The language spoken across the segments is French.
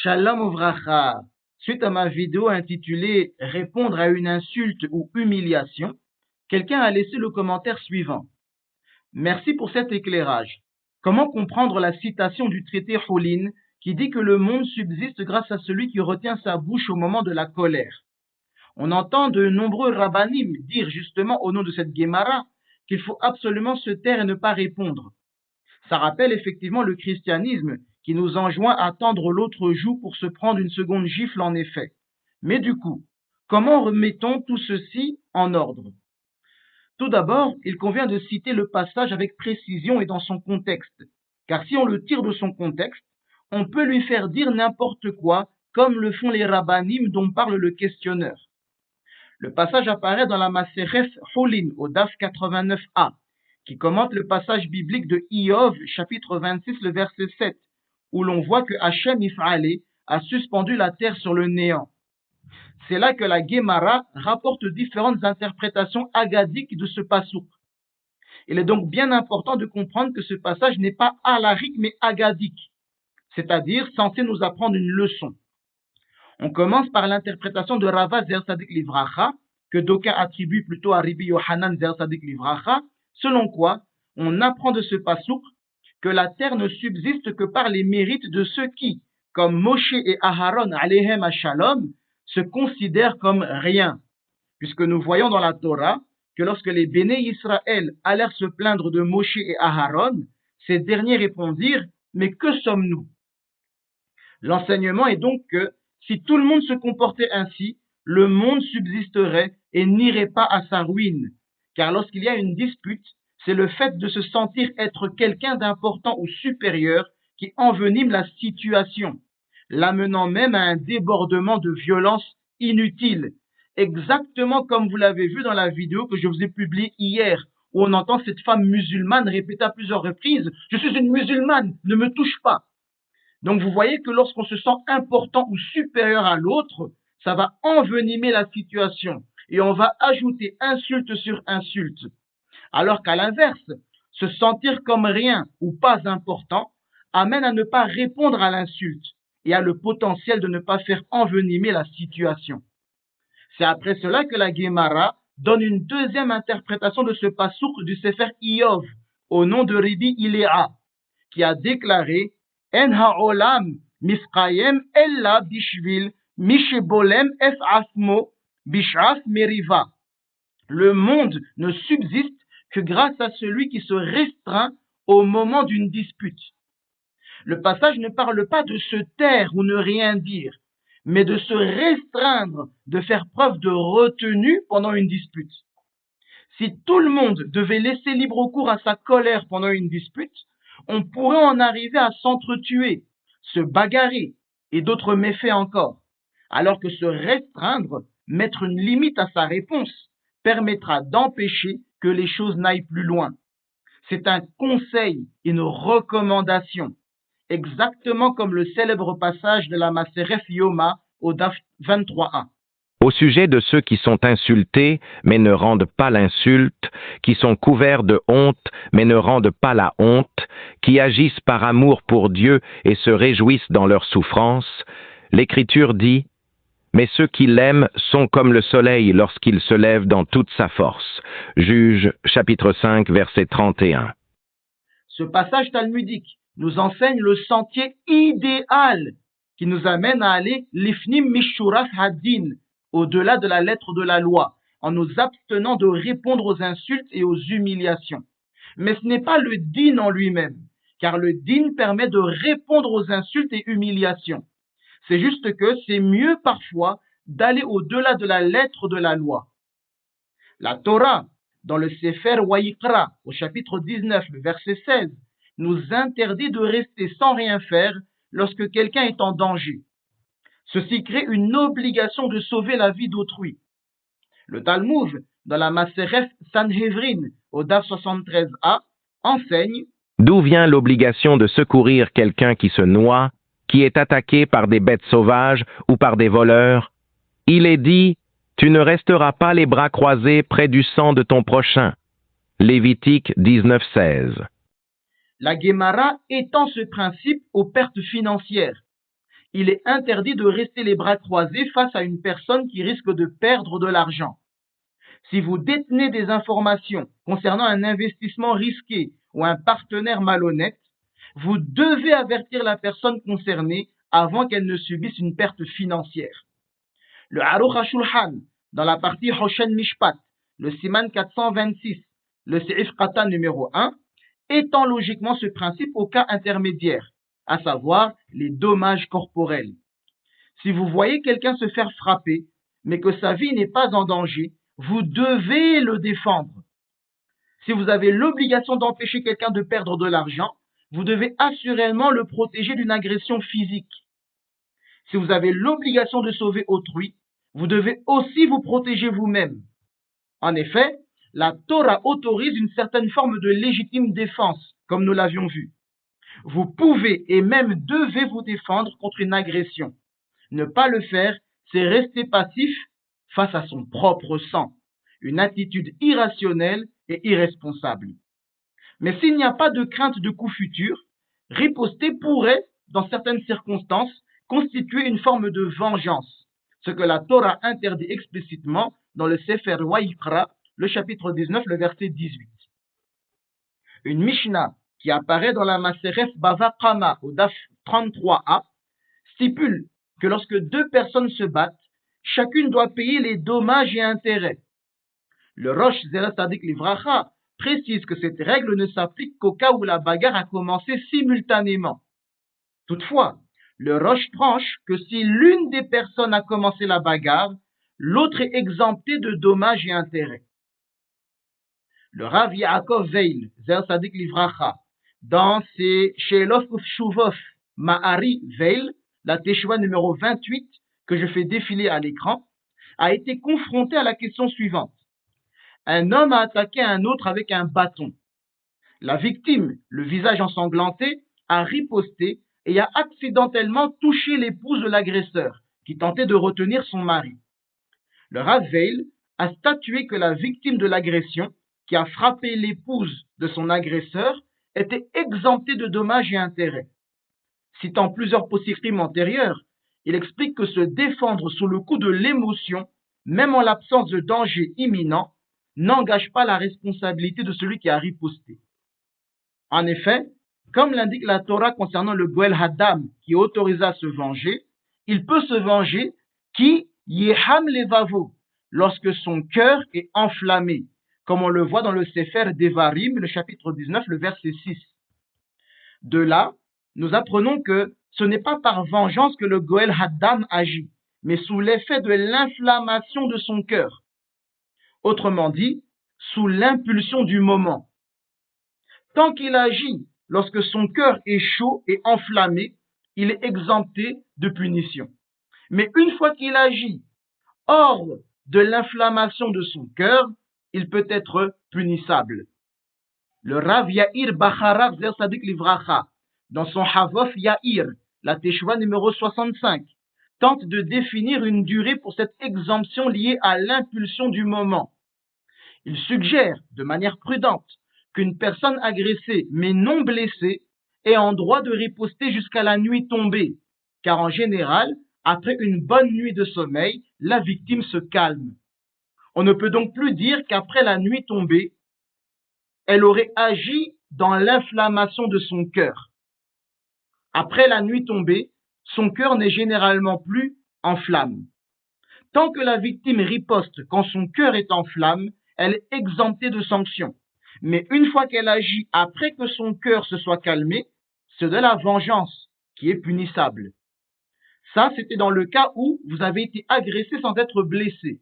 Shalom Uvracha. Suite à ma vidéo intitulée Répondre à une insulte ou humiliation, quelqu'un a laissé le commentaire suivant. Merci pour cet éclairage. Comment comprendre la citation du traité Houlin qui dit que le monde subsiste grâce à celui qui retient sa bouche au moment de la colère? On entend de nombreux rabbanim dire justement au nom de cette Gemara qu'il faut absolument se taire et ne pas répondre. Ça rappelle effectivement le christianisme qui nous enjoint à tendre l'autre joue pour se prendre une seconde gifle en effet. Mais du coup, comment remettons tout ceci en ordre? Tout d'abord, il convient de citer le passage avec précision et dans son contexte, car si on le tire de son contexte, on peut lui faire dire n'importe quoi, comme le font les rabbanim dont parle le questionneur. Le passage apparaît dans la Maserhet Houlin au Daf 89a, qui commente le passage biblique de Iov, chapitre 26, le verset 7, où l'on voit que Hachem If'aleh a suspendu la terre sur le néant. C'est là que la Gemara rapporte différentes interprétations agadiques de ce passouk. Il est donc bien important de comprendre que ce passage n'est pas halakhique mais agadique, c'est-à-dire censé nous apprendre une leçon. On commence par l'interprétation de Rava Zer Sadik Livracha, que d'aucuns attribuent plutôt à Rabbi Yohanan Zer Sadik Livracha, selon quoi on apprend de ce passouk que la terre ne subsiste que par les mérites de ceux qui, comme Moshe et Aharon alayhem shalom, se considèrent comme rien, puisque nous voyons dans la Torah que lorsque les Béné Israël allèrent se plaindre de Moshe et Aharon, ces derniers répondirent « Mais que sommes-nous » L'enseignement est donc que si tout le monde se comportait ainsi, le monde subsisterait et n'irait pas à sa ruine, car lorsqu'il y a une dispute, c'est le fait de se sentir être quelqu'un d'important ou supérieur qui envenime la situation, l'amenant même à un débordement de violence inutile, exactement comme vous l'avez vu dans la vidéo que je vous ai publiée hier, où on entend cette femme musulmane répéter à plusieurs reprises « Je suis une musulmane, ne me touche pas ». Donc vous voyez que lorsqu'on se sent important ou supérieur à l'autre, ça va envenimer la situation et on va ajouter insulte sur insulte. Alors qu'à l'inverse, se sentir comme rien ou pas important amène à ne pas répondre à l'insulte et a le potentiel de ne pas faire envenimer la situation. C'est après cela que la Gemara donne une deuxième interprétation de ce passouk du Sefer Iov au nom de Rabbi Iléa, qui a déclaré En ha'olam mifkayem ella bishvil mishebolem es asmo bishaf meriva. Le monde ne subsiste que grâce à celui qui se restreint au moment d'une dispute. Le passage ne parle pas de se taire ou ne rien dire, mais de se restreindre, de faire preuve de retenue pendant une dispute. Si tout le monde devait laisser libre cours à sa colère pendant une dispute, on pourrait en arriver à s'entretuer, se bagarrer et d'autres méfaits encore, alors que se restreindre, mettre une limite à sa réponse, permettra d'empêcher que les choses n'aillent plus loin. C'est un conseil, une recommandation, exactement comme le célèbre passage de la Maserhet Yoma au Daf 23a. Au sujet de ceux qui sont insultés, mais ne rendent pas l'insulte, qui sont couverts de honte, mais ne rendent pas la honte, qui agissent par amour pour Dieu et se réjouissent dans leur souffrance, l'Écriture dit « Mais ceux qui l'aiment sont comme le soleil lorsqu'il se lève dans toute sa force. » Juge, chapitre 5, verset 31. Ce passage talmudique nous enseigne le sentier idéal qui nous amène à aller l'ifnim mishuras hadin, au-delà de la lettre de la loi, en nous abstenant de répondre aux insultes et aux humiliations. Mais ce n'est pas le din en lui-même, car le din permet de répondre aux insultes et humiliations. C'est juste que c'est mieux parfois d'aller au-delà de la lettre de la loi. La Torah, dans le Sefer Wayikra, au chapitre 19, le verset 16, nous interdit de rester sans rien faire lorsque quelqu'un est en danger. Ceci crée une obligation de sauver la vie d'autrui. Le Talmud, dans la Maserhet Sanhedrin, au Daf 73a, enseigne « D'où vient l'obligation de secourir quelqu'un qui se noie, qui est attaqué par des bêtes sauvages ou par des voleurs? Il est dit, tu ne resteras pas les bras croisés près du sang de ton prochain. » Lévitique 19:16. La Gemara étend ce principe aux pertes financières. il est interdit de rester les bras croisés face à une personne qui risque de perdre de l'argent. Si vous détenez des informations concernant un investissement risqué ou un partenaire malhonnête, vous devez avertir la personne concernée avant qu'elle ne subisse une perte financière. Le Aruch HaShulchan, dans la partie Hoshen Mishpat, le Siman 426, le Seif Qatan numéro 1, étend logiquement ce principe au cas intermédiaire, à savoir les dommages corporels. Si vous voyez quelqu'un se faire frapper, mais que sa vie n'est pas en danger, vous devez le défendre. Si vous avez l'obligation d'empêcher quelqu'un de perdre de l'argent, vous devez assurément le protéger d'une agression physique. Si vous avez l'obligation de sauver autrui, vous devez aussi vous protéger vous-même. En effet, la Torah autorise une certaine forme de légitime défense, comme nous l'avions vu. Vous pouvez et même devez vous défendre contre une agression. Ne pas le faire, c'est rester passif face à son propre sang, une attitude irrationnelle et irresponsable. Mais s'il n'y a pas de crainte de coup futur, riposter pourrait, dans certaines circonstances, constituer une forme de vengeance, ce que la Torah interdit explicitement dans le Sefer Wayikra, le chapitre 19, le verset 18. Une Mishnah qui apparaît dans la Maseref Bava Kama au Daf 33a stipule que lorsque deux personnes se battent, chacune doit payer les dommages et intérêts. Le Rosh Zera Tzadik Livracha précise que cette règle ne s'applique qu'au cas où la bagarre a commencé simultanément. Toutefois, le Rosh tranche que si l'une des personnes a commencé la bagarre, l'autre est exempté de dommages et intérêts. Le Rav Yaakov Veil, Zer Sadik Livracha, dans ses Shelof Ufshuvof Ma'ari Veil, la Teshuvah numéro 28, que je fais défiler à l'écran, a été confronté à la question suivante. Un homme a attaqué un autre avec un bâton. La victime, le visage ensanglanté, a riposté et a accidentellement touché l'épouse de l'agresseur, qui tentait de retenir son mari. Le Rav Veil a statué que la victime de l'agression, qui a frappé l'épouse de son agresseur, était exemptée de dommages et intérêts. Citant plusieurs postscripts antérieurs, il explique que se défendre sous le coup de l'émotion, même en l'absence de danger imminent, n'engage pas la responsabilité de celui qui a riposté. En effet, comme l'indique la Torah concernant le Goel Hadam qui autorise à se venger, il peut se venger qui yeham levavo, lorsque son cœur est enflammé, comme on le voit dans le Sefer Devarim, le chapitre 19, le verset 6. De là, nous apprenons que ce n'est pas par vengeance que le Goel Hadam agit, mais sous l'effet de l'inflammation de son cœur. Autrement dit, sous l'impulsion du moment. Tant qu'il agit lorsque son cœur est chaud et enflammé, il est exempté de punition. Mais une fois qu'il agit hors de l'inflammation de son cœur, il peut être punissable. Le Rav Yair Bacharach Zer Sadik Livracha, dans son Havof Yair, la Teshuvah numéro 65, tente de définir une durée pour cette exemption liée à l'impulsion du moment. Il suggère, de manière prudente, qu'une personne agressée mais non blessée est en droit de riposter jusqu'à la nuit tombée, car en général, après une bonne nuit de sommeil, la victime se calme. On ne peut donc plus dire qu'après la nuit tombée, elle aurait agi dans l'inflammation de son cœur. Après la nuit tombée, son cœur n'est généralement plus en flamme. Tant que la victime riposte quand son cœur est en flamme, elle est exemptée de sanctions. Mais une fois qu'elle agit après que son cœur se soit calmé, c'est de la vengeance qui est punissable. Ça, c'était dans le cas où vous avez été agressé sans être blessé.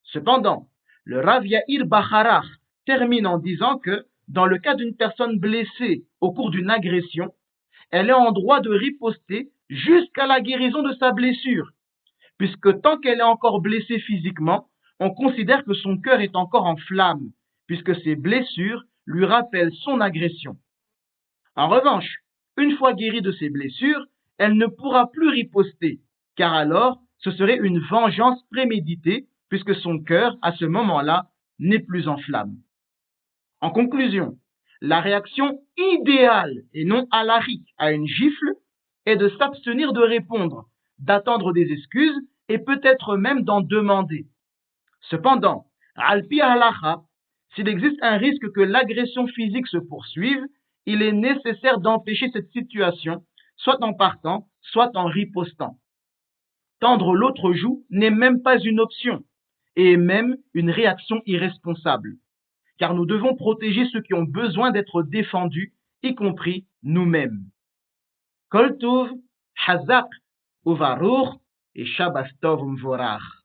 Cependant, le Rav Yair Bacharach termine en disant que, dans le cas d'une personne blessée au cours d'une agression, elle est en droit de riposter jusqu'à la guérison de sa blessure, puisque tant qu'elle est encore blessée physiquement, on considère que son cœur est encore en flamme, puisque ses blessures lui rappellent son agression. En revanche, une fois guérie de ses blessures, elle ne pourra plus riposter, car alors ce serait une vengeance préméditée, puisque son cœur, à ce moment-là, n'est plus en flamme. En conclusion, la réaction idéale et non alarique à une gifle est de s'abstenir de répondre, d'attendre des excuses et peut-être même d'en demander. Cependant, al-pi halacha, s'il existe un risque que l'agression physique se poursuive, il est nécessaire d'empêcher cette situation, soit en partant, soit en ripostant. Tendre l'autre joue n'est même pas une option, et même une réaction irresponsable, car nous devons protéger ceux qui ont besoin d'être défendus, y compris nous-mêmes. Kol tov, Hazak, Uvaruch et Shabbat Tov Umvorach.